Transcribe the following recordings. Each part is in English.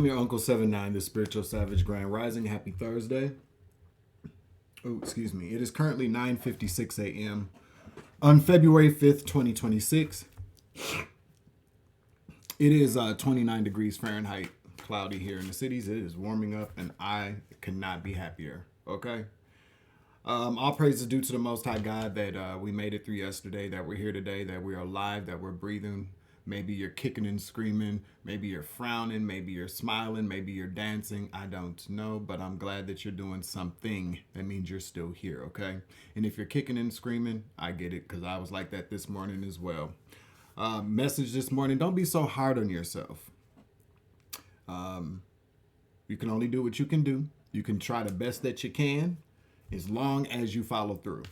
I'm your Uncle 79, the Spiritual Savage Grand Rising. Happy Thursday. Oh, excuse me. It is currently 9:56 a.m. on February 5th, 2026. It is 29 degrees Fahrenheit, cloudy here in the cities. It is warming up, and I could not be happier. Okay? All praise is due to the Most High God that we made it through yesterday, that we're here today, that we're alive, that we're breathing. Maybe you're kicking and screaming. Maybe you're frowning. Maybe you're smiling. Maybe you're dancing. I don't know, but I'm glad that you're doing something. That means you're still here, okay? And if you're kicking and screaming, I get it, because I was like that this morning as well. Message this morning, don't be so hard on yourself. You can only do what you can do. You can try the best that you can as long as you follow through.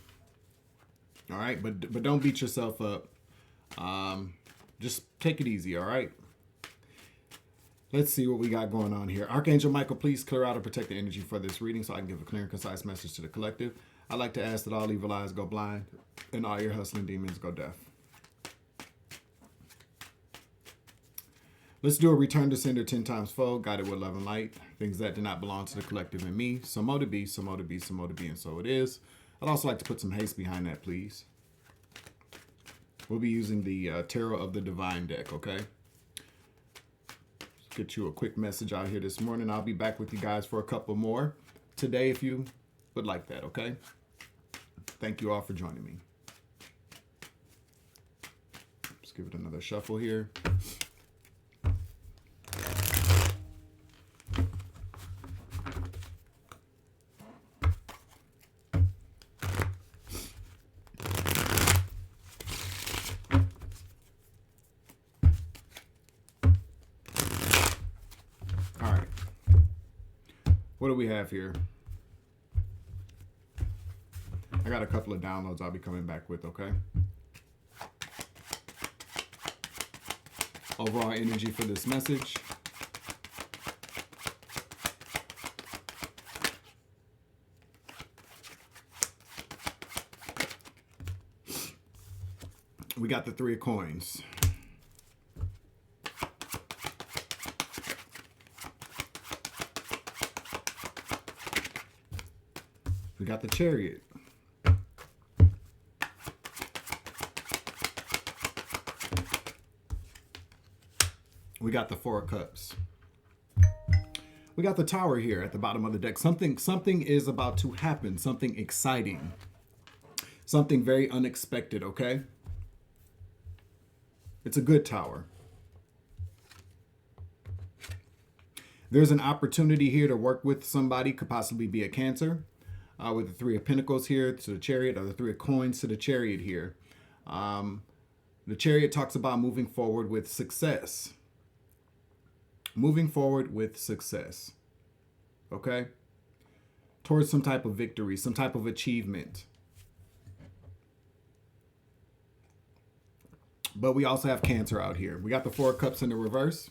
All right? But don't beat yourself up. Just take it easy, all right? Let's see what we got going on here. Archangel Michael, please clear out and protect the energy for this reading so I can give a clear and concise message to the collective. I'd like to ask that all evil eyes go blind and all your hustling demons go deaf. Let's do a return to sender 10 times fold, guided with love and light. Things that do not belong to the collective and me. So mo to be, so mo to be, so mo to be, and so it is. I'd also like to put some haste behind that, please. We'll be using the Tarot of the Divine deck, okay? Let's get you a quick message out here this morning. I'll be back with you guys for a couple more today if you would like that, okay? Thank you all for joining me. Let's give it another shuffle here. What do we have here? I got a couple of downloads I'll be coming back with, okay? Overall energy for this message. We got the 3 of coins. We got the Chariot. We got the 4 of Cups. We got the Tower here at the bottom of the deck. Something is about to happen. Something exciting. Something very unexpected, okay? It's a good tower. There's an opportunity here to work with somebody. Could possibly be a Cancer. With the 3 of Pentacles here to the Chariot, or the 3 of Coins to the Chariot here. The Chariot talks about moving forward with success. Moving forward with success. Okay? Towards some type of victory, some type of achievement. But we also have Cancer out here. We got the 4 of Cups in the reverse.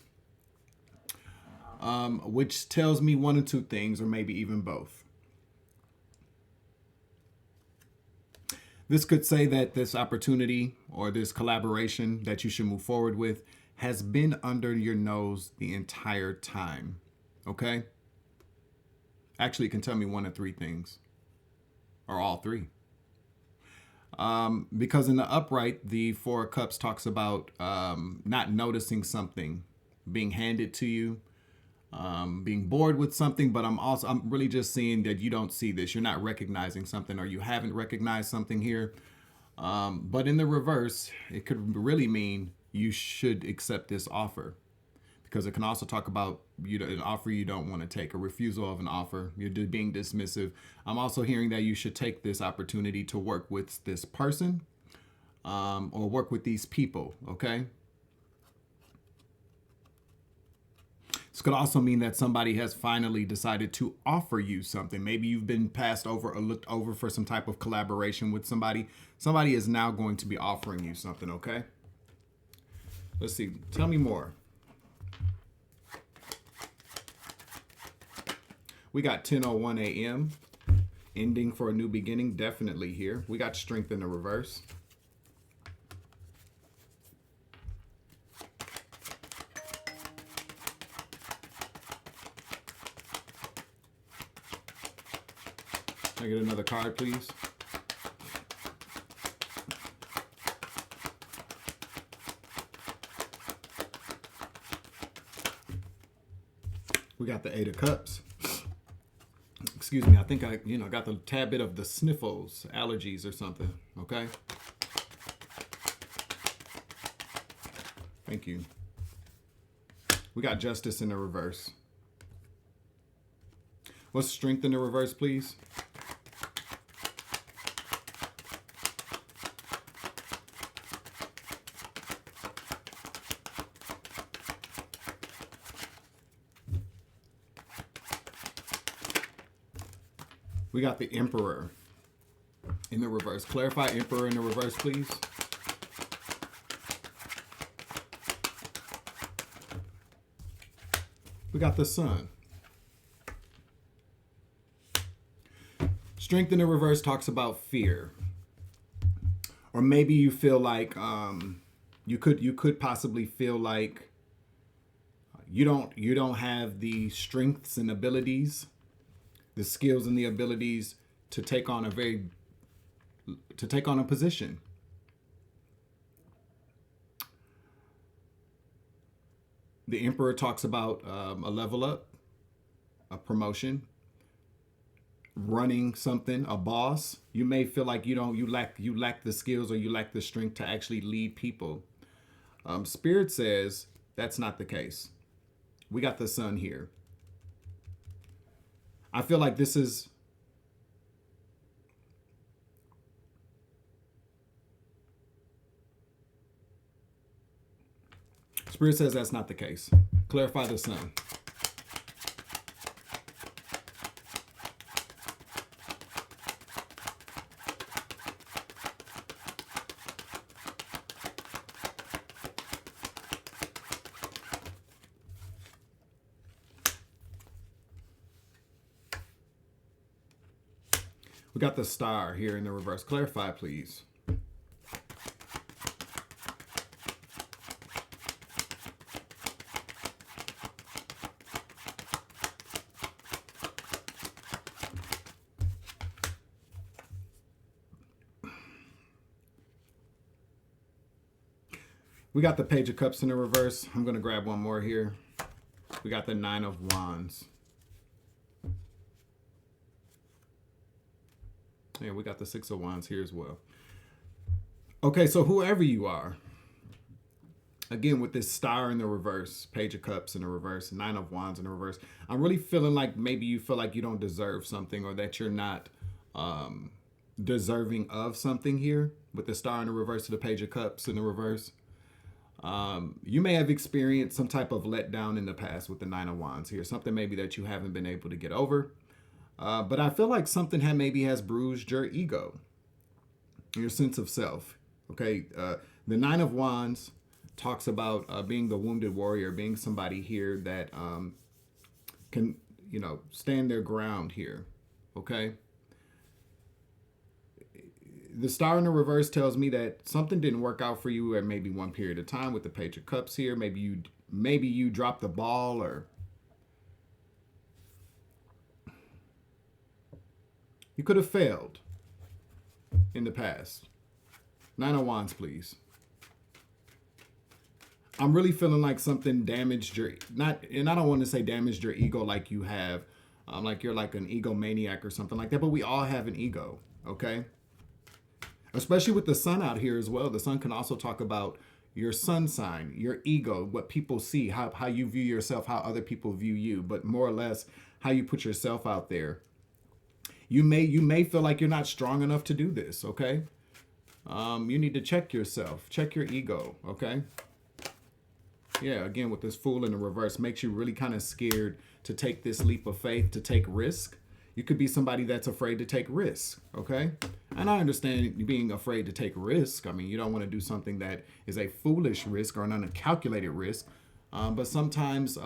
Which tells me one of 2 things, or maybe even both. This could say that this opportunity or this collaboration that you should move forward with has been under your nose the entire time. Okay? Actually, it can tell me one of 3 things. Or all 3. Because in the upright, the 4 of Cups talks about not noticing something being handed to you. Being bored with something, but I'm really just seeing that you don't see this. You're not recognizing something, or you haven't recognized something here. But in the reverse, it could really mean you should accept this offer, because it can also talk about an offer you don't want to take, a refusal of an offer. You're being dismissive. I'm also hearing that you should take this opportunity to work with this person, or work with these people. Okay. This could also mean that somebody has finally decided to offer you something. Maybe you've been passed over or looked over for some type of collaboration with somebody. Somebody is now going to be offering you something, okay? Let's see. Tell me more. We got 10:01 a.m. Ending for a new beginning, definitely here. We got Strength in the reverse. Can I get another card, please? We got the Eight of Cups. Excuse me, I think I got the tad bit of the sniffles, allergies or something, okay? Thank you. We got Justice in the reverse. What's Strength in the reverse, please? We got the Emperor in the reverse. Clarify Emperor in the reverse, please. We got the Sun. Strength in the reverse talks about fear. Or maybe you feel like you could possibly feel like you don't have the strengths and abilities, the skills and the abilities to take on a position. The Emperor talks about a level up, a promotion, running something, a boss. You may feel like you lack the skills or you lack the strength to actually lead people. Spirit says that's not the case. We got the Sun here. I feel like this is Spirit says that's not the case. Clarify the Sun. We got the Star here in the reverse. Clarify, please. We got the Page of Cups in the reverse. I'm going to grab one more here. We got the Nine of Wands. Yeah, we got the Six of Wands here as well. Okay, so whoever you are, again, with this Star in the reverse, Page of Cups in the reverse, Nine of Wands in the reverse, I'm really feeling like maybe you feel like you don't deserve something or that you're not deserving of something here with the Star in the reverse to the Page of Cups in the reverse. You may have experienced some type of letdown in the past with the Nine of Wands here, something maybe that you haven't been able to get over. But I feel like something maybe has bruised your ego, your sense of self. Okay, the Nine of Wands talks about being the wounded warrior, being somebody here that can, stand their ground here. Okay. The Star in the reverse tells me that something didn't work out for you at maybe one period of time with the Page of Cups here. Maybe you dropped the ball or you could have failed in the past. Nine of Wands, please. I'm really feeling like something damaged and I don't want to say damaged your ego like you have, like you're like an egomaniac or something like that, but we all have an ego, okay? Especially with the Sun out here as well. The Sun can also talk about your sun sign, your ego, what people see, how you view yourself, how other people view you, but more or less how you put yourself out there. You may feel like you're not strong enough to do this, okay? You need to check yourself, check your ego, okay? Yeah, again, with this Fool in the reverse, makes you really kind of scared to take this leap of faith, to take risk. You could be somebody that's afraid to take risk, okay? And I understand you being afraid to take risk. I mean, you don't want to do something that is a foolish risk or an uncalculated risk. But sometimes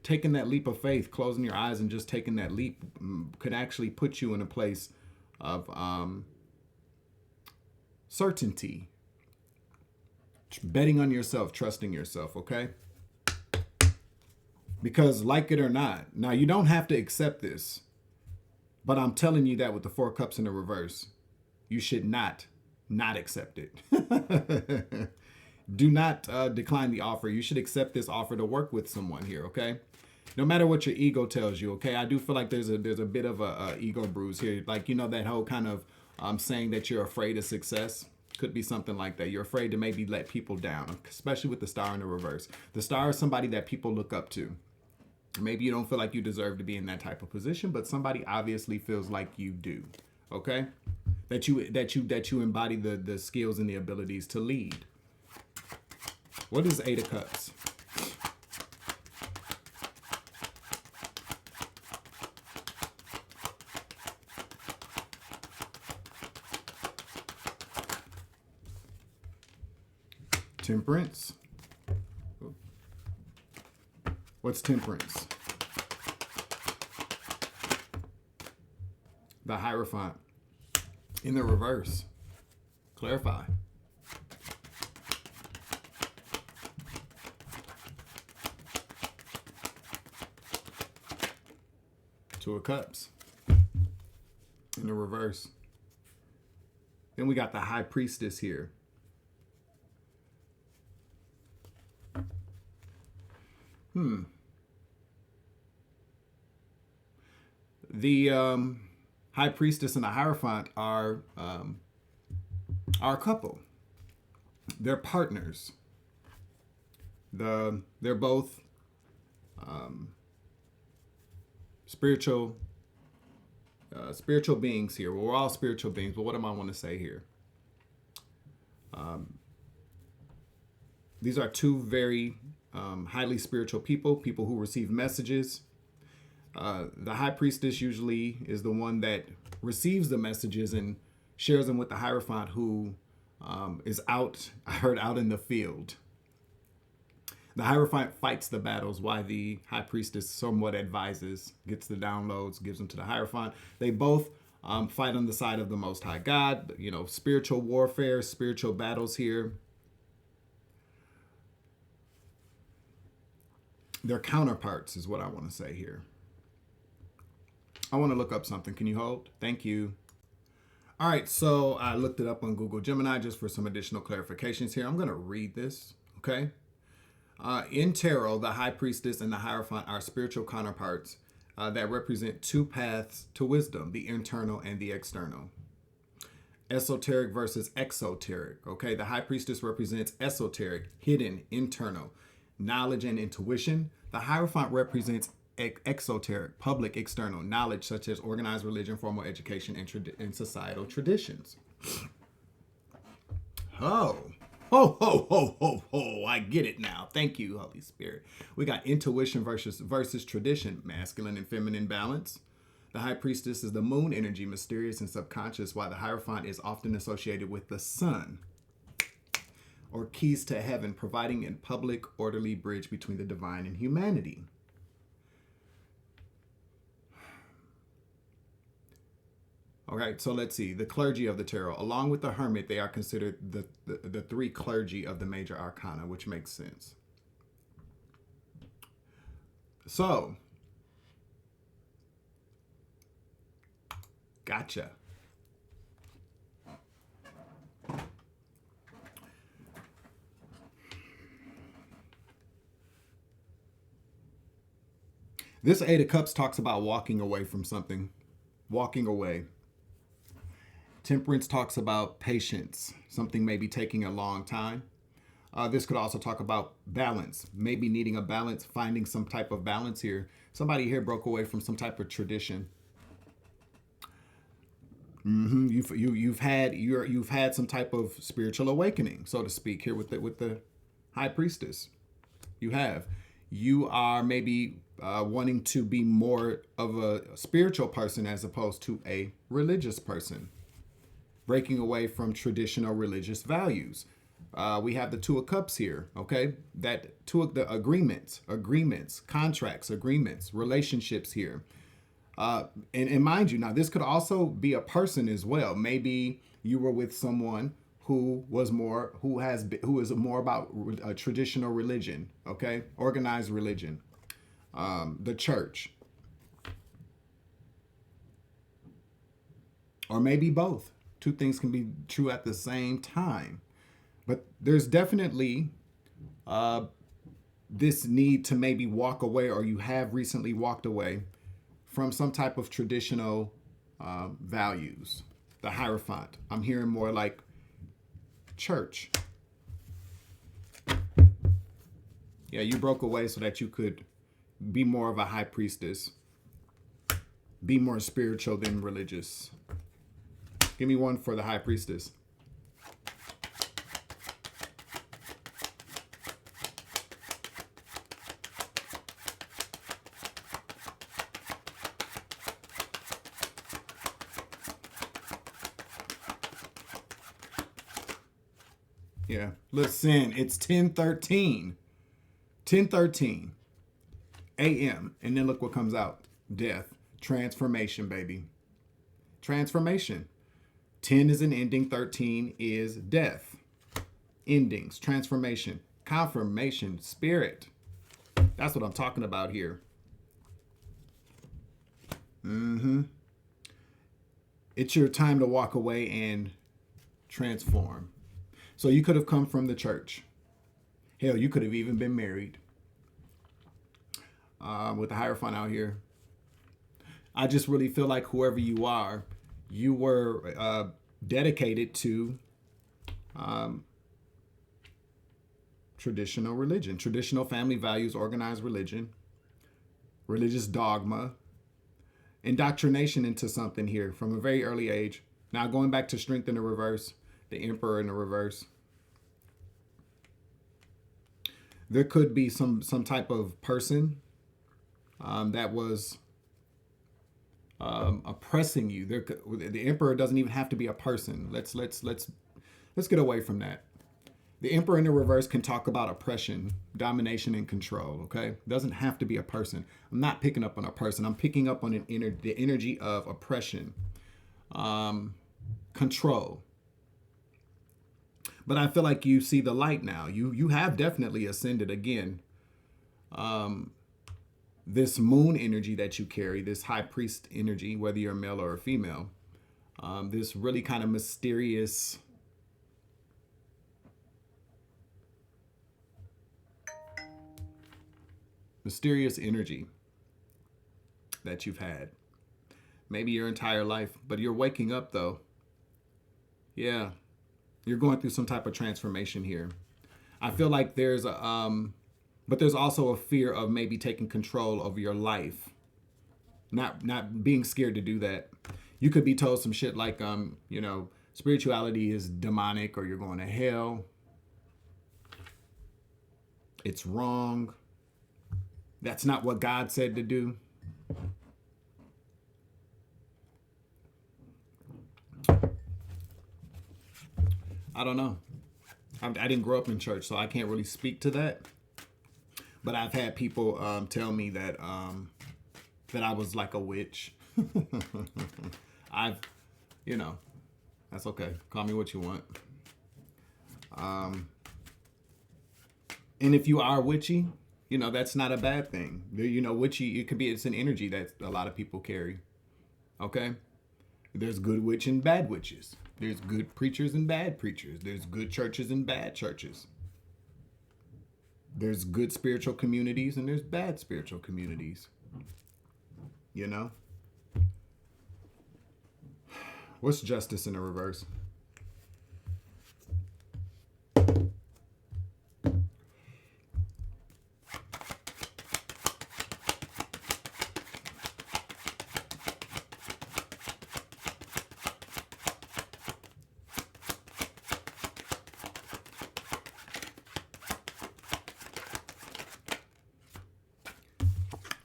taking that leap of faith, closing your eyes and just taking that leap could actually put you in a place of certainty. Betting on yourself, trusting yourself, okay? Because like it or not, now you don't have to accept this. But I'm telling you that with the Four of Cups in the reverse, you should not accept it. Do not decline the offer. You should accept this offer to work with someone here, okay? No matter what your ego tells you, okay? I do feel like there's a bit of a ego bruise here. Like, you know, that whole kind of saying that you're afraid of success. Could be something like that. You're afraid to maybe let people down, especially with the star in the reverse. The star is somebody that people look up to. Maybe you don't feel like you deserve to be in that type of position, but somebody obviously feels like you do. Okay? That you embody the skills and the abilities to lead. What is Eight of Cups? Temperance. What's Temperance? The Hierophant. In the reverse. Clarify. Two of Cups. In the reverse. Then we got the High Priestess here. The High Priestess and the Hierophant are a couple. They're partners. They're both spiritual beings here. Well, we're all spiritual beings, but what am I want to say here? These are two very highly spiritual people who receive messages. The High Priestess usually is the one that receives the messages and shares them with the Hierophant, who is out in the field. The Hierophant fights the battles while the High Priestess somewhat advises, gets the downloads, gives them to the Hierophant. They both fight on the side of the Most High God, you know, spiritual warfare, spiritual battles here. They're counterparts is what I want to say here. I want to look up something. Can you hold? Thank you. All right, so I looked it up on Google Gemini just for some additional clarifications here. I'm going to read this, okay? In tarot, the High Priestess and the Hierophant are spiritual counterparts that represent two paths to wisdom, the internal and the external. Esoteric versus exoteric, okay? The High Priestess represents esoteric, hidden, internal, knowledge and intuition. The Hierophant represents exoteric, public, external, knowledge such as organized religion, formal education, and societal traditions. Oh, ho, ho, ho, ho, ho. I get it now. Thank you, Holy Spirit. We got intuition versus tradition, masculine and feminine balance. The High Priestess is the moon energy, mysterious and subconscious, while the Hierophant is often associated with the sun, or keys to heaven, providing a public, orderly bridge between the divine and humanity. All right, so let's see. The clergy of the tarot. Along with the hermit, they are considered the three clergy of the major arcana, which makes sense. So, gotcha. This Eight of Cups talks about walking away from something. Walking away. Temperance talks about patience. Something may be taking a long time. This could also talk about balance. Maybe needing a balance, finding some type of balance here. Somebody here broke away from some type of tradition. You've had some type of spiritual awakening, so to speak, here with the High Priestess. You are maybe wanting to be more of a spiritual person as opposed to a religious person. Breaking away from traditional religious values. We have the Two of Cups here, okay? The agreements, contracts, agreements, relationships here. And mind you, now this could also be a person as well. Maybe you were with someone who is more about a traditional religion, okay? Organized religion, the church. or maybe both. Two things can be true at the same time. But there's definitely this need to maybe walk away, or you have recently walked away from some type of traditional values. The Hierophant. I'm hearing more like church. Yeah, you broke away so that you could be more of a high priestess, be more spiritual than religious. Give me one for the high priestess. Yeah, listen, it's 10:13. 10:13 a.m. And then look what comes out. Death. Transformation, baby. Transformation. 10 is an ending. 13 is death. Endings. Transformation. Confirmation. Spirit. That's what I'm talking about here. It's your time to walk away and transform. So you could have come from the church. Hell, you could have even been married. With the Hierophant out here. I just really feel like whoever you are, you were dedicated to traditional religion, traditional family values, organized religion, religious dogma, indoctrination into something here from a very early age. Now going back to strength in the reverse, the Emperor in the reverse. There could be some type of person that was oppressing you. The Emperor doesn't even have to be a person. Let's get away from that. The Emperor in the reverse can talk about oppression, domination, and control. Okay, doesn't have to be a person. I'm not picking up on a person. I'm picking up on the energy of oppression, control. But I feel like you see the light now. You have definitely ascended again. This moon energy that you carry, this high priest energy, whether you're a male or a female, this really kind of mysterious energy that you've had. Maybe your entire life, but you're waking up though. Yeah. You're going through some type of transformation here. I feel like there's but there's also a fear of maybe taking control of your life. Not being scared to do that. You could be told some shit like, spirituality is demonic, or you're going to hell. It's wrong. That's not what God said to do. I don't know. I didn't grow up in church, so I can't really speak to that. But I've had people tell me that that I was like a witch. That's okay. Call me what you want. And if you are witchy, that's not a bad thing. Witchy, it's an energy that a lot of people carry. Okay? There's good witch and bad witches. There's good preachers and bad preachers. There's good churches and bad churches. There's good spiritual communities and there's bad spiritual communities. What's justice in the reverse?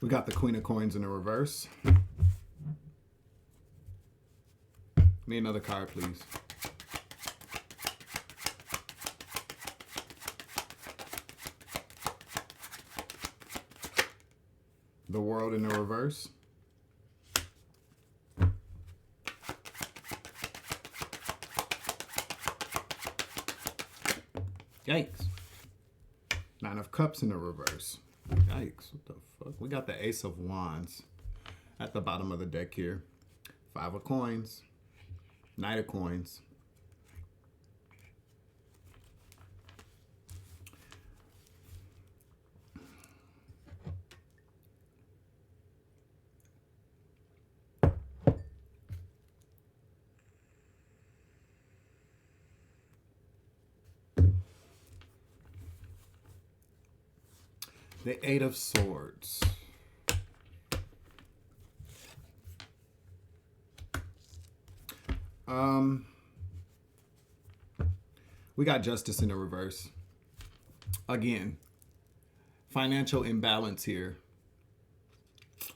We got the Queen of Coins in the reverse. Give me another card, please. The World in the reverse. Yikes. Nine of Cups in the reverse. Yikes. What the fuck? We got the Ace of Wands at the bottom of the deck here. Five of Coins. Knight of Coins. The Eight of Swords. We got Justice in the reverse. Again, financial imbalance here.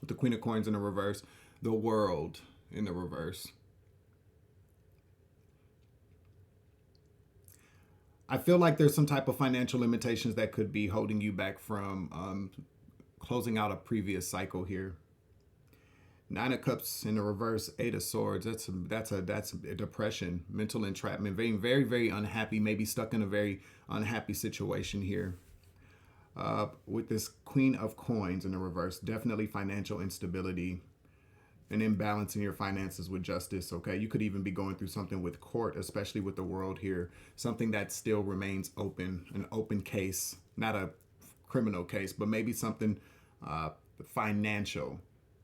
With the Queen of Coins in the reverse. The World in the reverse. I feel like there's some type of financial limitations that could be holding you back from closing out a previous cycle here. Nine of Cups in the reverse, Eight of Swords. That's a depression, mental entrapment, being very, very unhappy, maybe stuck in a very unhappy situation here. With this Queen of Coins in the reverse, definitely financial instability, an imbalance in your finances with justice. Okay, you could even be going through something with court, especially with the World here, something that still remains open, an open case, not a criminal case, but maybe something financial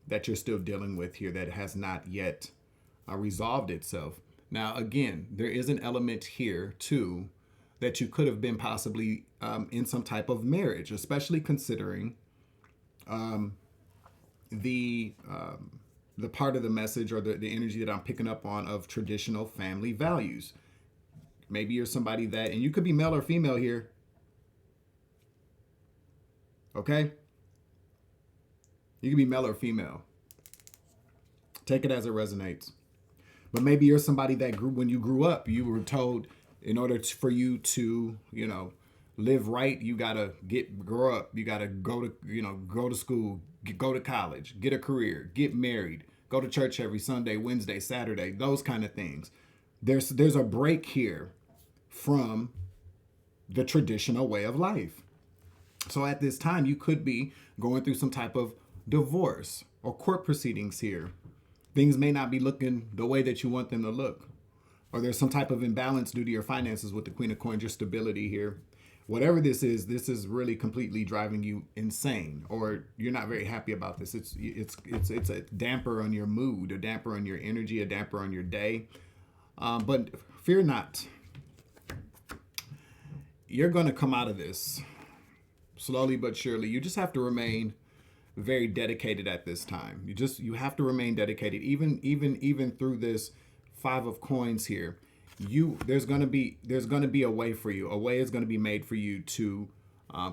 that you're still dealing with here that has not yet resolved itself. Now, again, there is an element here too that you could have been possibly in some type of marriage, especially considering the part of the message or the energy that I'm picking up on of traditional family values. Maybe you're somebody that, and you could be male or female here. Okay? You can be male or female. Take it as it resonates. But maybe you're somebody that when you grew up, you were told in order for you to, live right, you gotta grow up. You gotta go to school, go to college, get a career, get married, go to church every Sunday, Wednesday, Saturday, those kind of things. There's a break here from the traditional way of life. So at this time, you could be going through some type of divorce or court proceedings here. Things may not be looking the way that you want them to look. Or there's some type of imbalance due to your finances with the Queen of Coins, your stability here. Whatever this is really completely driving you insane, or you're not very happy about this. It's a damper on your mood, a damper on your energy, a damper on your day. But fear not. You're going to come out of this slowly but surely. You just have to remain very dedicated at this time. You have to remain dedicated, even through this Five of Coins here. There's going to be a way for you. A way is going to be made for you to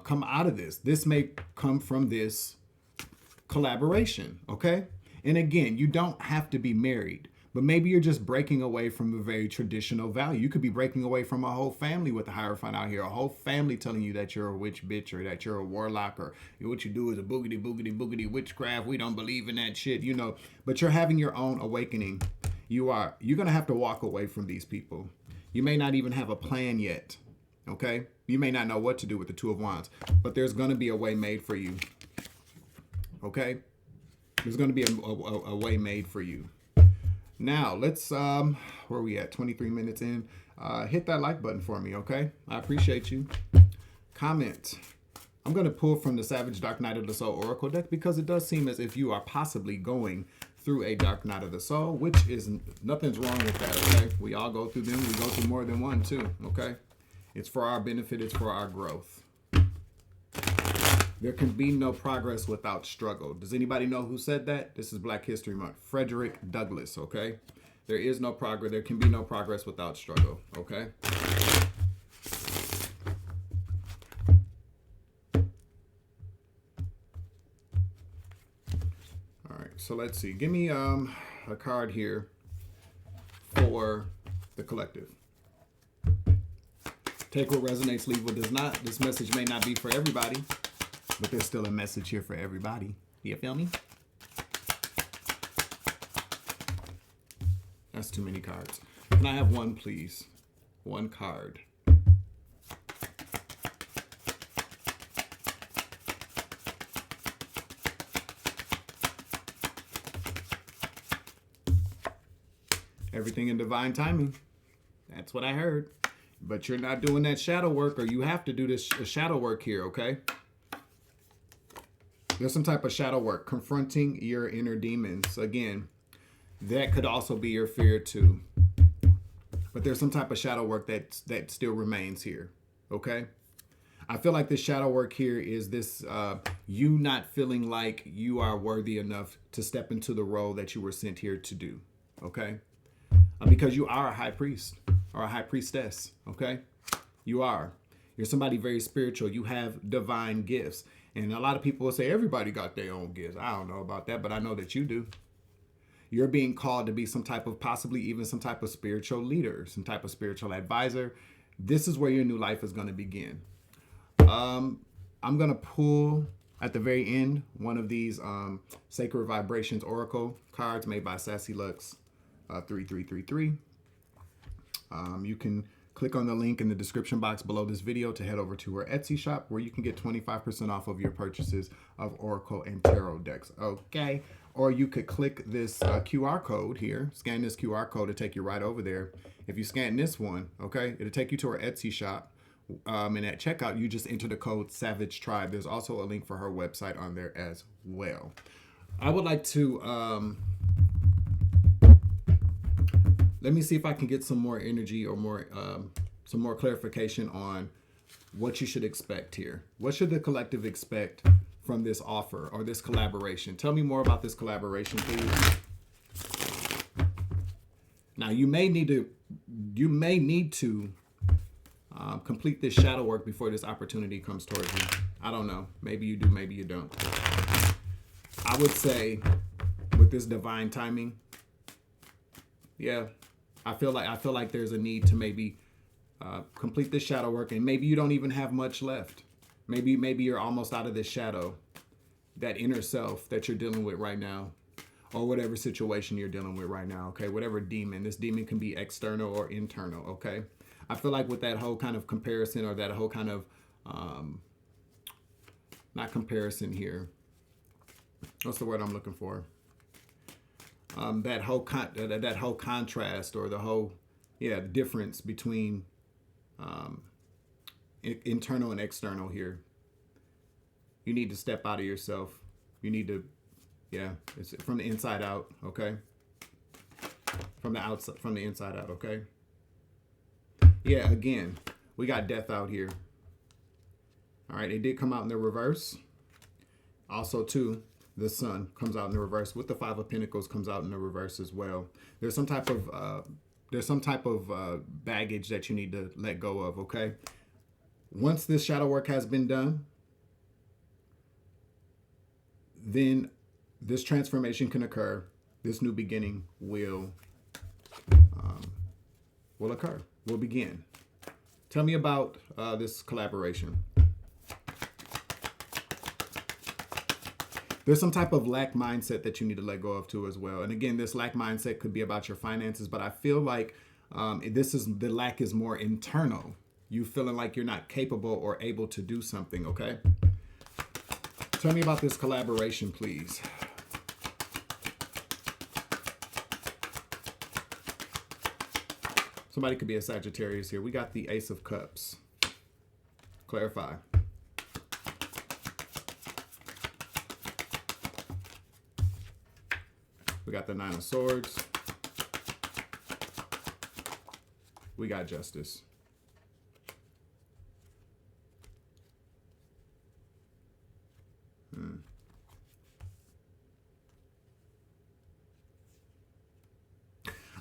come out of this. This may come from this collaboration, okay? And again, you don't have to be married, but maybe you're just breaking away from a very traditional value. You could be breaking away from a whole family with the Hierophant out here, a whole family telling you that you're a witch bitch or that you're a warlock or what you do is a boogity boogity boogity witchcraft. We don't believe in that shit, but you're having your own awakening. You're going to have to walk away from these people. You may not even have a plan yet, okay? You may not know what to do with the Two of Wands, but there's going to be a way made for you, okay? There's going to be a way made for you. Now, let's, where are we at? 23 minutes in. Hit that like button for me, okay? I appreciate you. Comment. I'm going to pull from the Savage Dark Night of the Soul Oracle deck because it does seem as if you are possibly going through a dark night of the soul, which is nothing's wrong with that, okay? We all go through them. We go through more than one too, okay? It's for our benefit. It's for our growth. There can be no progress without struggle. Does anybody know who said that? This is Black History Month. Frederick Douglass, okay? There is no progress. There can be no progress without struggle, okay? So let's see. Give me a card here for the collective. Take what resonates, leave what does not. This message may not be for everybody, but there's still a message here for everybody. You feel me? That's too many cards. Can I have one, please? One card. Everything in divine timing. That's what I heard. But you're not doing that shadow work, or you have to do this shadow work here, okay? There's some type of shadow work, confronting your inner demons. Again, that could also be your fear too. But there's some type of shadow work that still remains here, okay? I feel like this shadow work here is this you not feeling like you are worthy enough to step into the role that you were sent here to do, okay? Because you are a high priest or a high priestess, okay? You are. You're somebody very spiritual. You have divine gifts. And a lot of people will say everybody got their own gifts. I don't know about that, but I know that you do. You're being called to be some type of, possibly even some type of spiritual leader, some type of spiritual advisor. This is where your new life is going to begin. I'm going to pull at the very end one of these Sacred Vibrations Oracle cards made by Sassy Lux 3333. You can click on the link in the description box below this video to head over to her Etsy shop, where you can get 25% off of your purchases of Oracle and Tarot decks. Okay. Or you could click this QR code here, scan this QR code to take you right over there. If you scan this one, okay, it'll take you to her Etsy shop. And at checkout, you just enter the code Savage Tribe. There's also a link for her website on there as well. I would like to let me see if I can get some more energy or more some more clarification on what you should expect here. What should the collective expect from this offer or this collaboration? Tell me more about this collaboration, please. Now, you may need to complete this shadow work before this opportunity comes towards you. I don't know. Maybe you do, maybe you don't. I would say with this divine timing, yeah, I feel like there's a need to maybe complete this shadow work, and maybe you don't even have much left. Maybe you're almost out of this shadow, that inner self that you're dealing with right now, or whatever situation you're dealing with right now, okay? Whatever demon. This demon can be external or internal, okay? I feel like with that whole kind of comparison, or that whole kind of, not comparison here. What's the word I'm looking for? That whole contrast, or the whole, difference between internal and external here. You need to step out of yourself. You need to, it's from the inside out, okay? From the outside, from the inside out, okay? Yeah, again, we got death out here. All right, it did come out in the reverse. Also, too, the sun comes out in the reverse. With the Five of Pentacles comes out in the reverse as well. There's some type of baggage that you need to let go of, okay? Once this shadow work has been done, then this transformation can occur. This new beginning will occur, will begin. Tell me about this collaboration. There's some type of lack mindset that you need to let go of too as well. And again, this lack mindset could be about your finances, but I feel like the lack is more internal. You feeling like you're not capable or able to do something, okay? Tell me about this collaboration, please. Somebody could be a Sagittarius here. We got the Ace of Cups. Clarify. We got the Nine of Swords. We got Justice.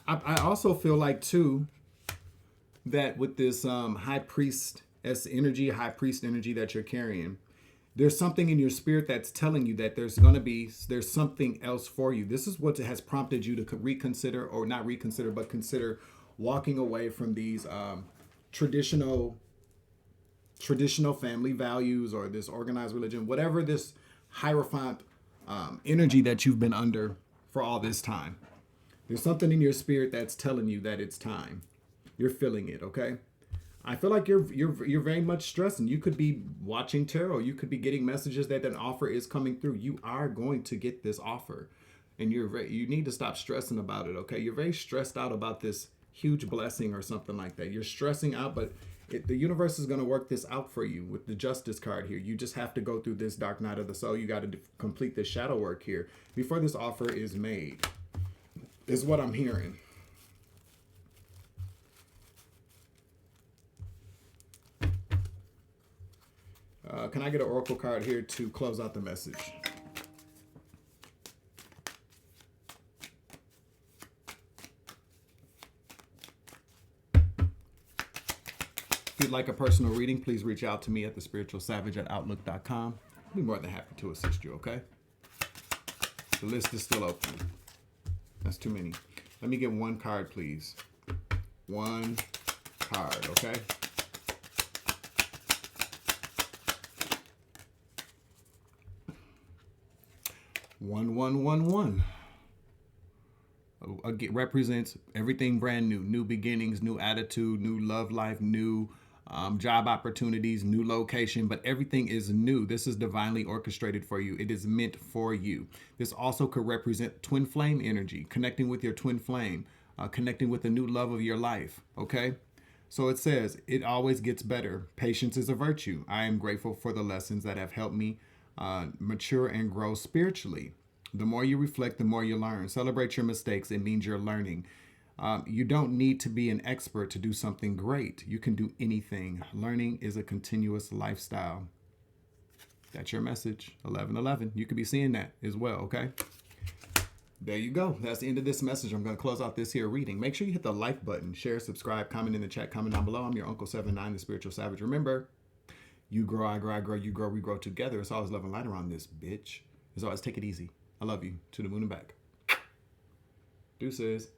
I also feel like, too, that with this high priest energy that you're carrying, there's something in your spirit that's telling you that there's something else for you. This is what has prompted you to reconsider, or not reconsider, but consider walking away from these traditional family values, or this organized religion, whatever this Hierophant energy that you've been under for all this time. There's something in your spirit that's telling you that it's time. You're feeling it, okay? I feel like you're very much stressing. You could be watching tarot. You could be getting messages that an offer is coming through. You are going to get this offer. And you need to stop stressing about it, okay? You're very stressed out about this huge blessing or something like that. You're stressing out, but the universe is going to work this out for you with the justice card here. You just have to go through this dark night of the soul. You got to complete this shadow work here before this offer is made, is what I'm hearing. Can I get an oracle card here to close out the message? If you'd like a personal reading, please reach out to me at thespiritualsavage@outlook.com. I'll be more than happy to assist you, okay? The list is still open. That's too many. Let me get one card, please. One card, okay? One. It represents everything brand new. New beginnings, new attitude, new love life, new job opportunities, new location, but everything is new. This is divinely orchestrated for you. It is meant for you. This also could represent twin flame energy, connecting with your twin flame, connecting with the new love of your life, okay? So it says, it always gets better. Patience is a virtue. I am grateful for the lessons that have helped me mature and grow spiritually. The more you reflect, the more you learn. Celebrate your mistakes. It means you're learning. You don't need to be an expert to do something great. You can do anything. Learning is a continuous lifestyle. That's your message. 1111. You could be seeing that as well, okay? There you go. That's the end of this message. I'm going to close out this here reading. Make sure you hit the like button, share, subscribe, comment in the chat, comment down below. I'm your Uncle 79, the Spiritual Savage. Remember, you grow, I grow, I grow, you grow, we grow together. It's always love and light around this, bitch. As always, take it easy. I love you. To the moon and back. Deuces.